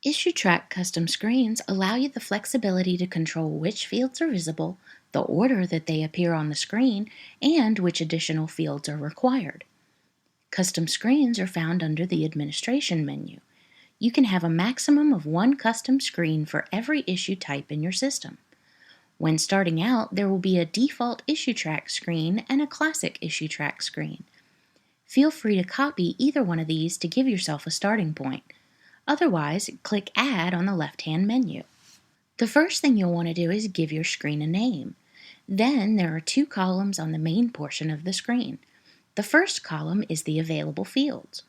Issuetrak custom screens allow you the flexibility to control which fields are visible, the order that they appear on the screen, and which additional fields are required. Custom screens are found under the Administration menu. You can have a maximum of one custom screen for every issue type in your system. When starting out, there will be a default Issuetrak screen and a classic Issuetrak screen. Feel free to copy either one of these to give yourself a starting point. Otherwise, click Add on the left-hand menu. The first thing you'll want to do is give your screen a name. Then there are two columns on the main portion of the screen. The first column is the available fields.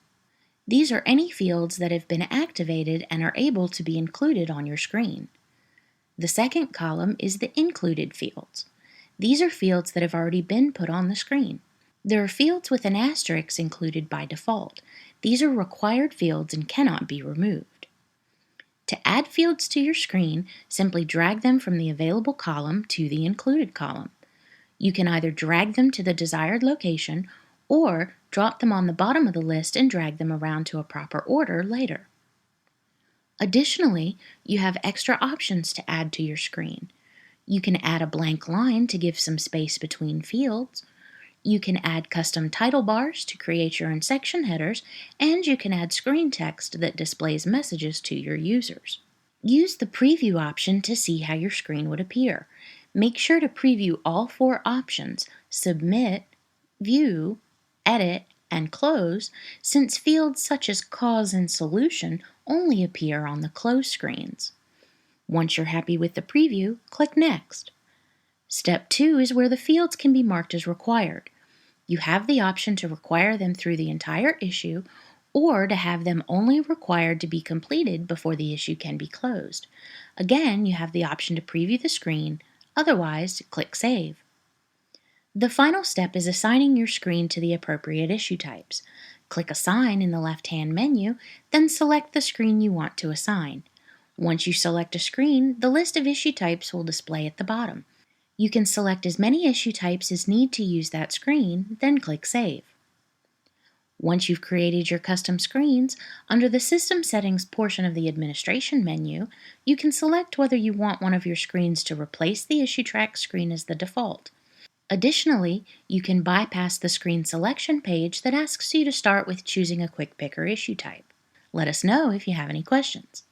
These are any fields that have been activated and are able to be included on your screen. The second column is the included fields. These are fields that have already been put on the screen. There are fields with an asterisk included by default. These are required fields and cannot be removed. To add fields to your screen, simply drag them from the available column to the included column. You can either drag them to the desired location or drop them on the bottom of the list and drag them around to a proper order later. Additionally, you have extra options to add to your screen. You can add a blank line to give some space between fields. You can add custom title bars to create your own section headers, and you can add screen text that displays messages to your users. Use the preview option to see how your screen would appear. Make sure to preview all four options: Submit, View, Edit, and Close, since fields such as Cause and Solution only appear on the close screens. Once you're happy with the preview, click Next. Step 2 is where the fields can be marked as required. You have the option to require them through the entire issue or to have them only required to be completed before the issue can be closed. Again, you have the option to preview the screen, otherwise click Save. The final step is assigning your screen to the appropriate issue types. Click Assign in the left-hand menu, then select the screen you want to assign. Once you select a screen, the list of issue types will display at the bottom. You can select as many issue types as need to use that screen, then click Save. Once you've created your custom screens, under the System Settings portion of the Administration menu, you can select whether you want one of your screens to replace the Issuetrak screen as the default. Additionally, you can bypass the screen selection page that asks you to start with choosing a quick pick or issue type. Let us know if you have any questions.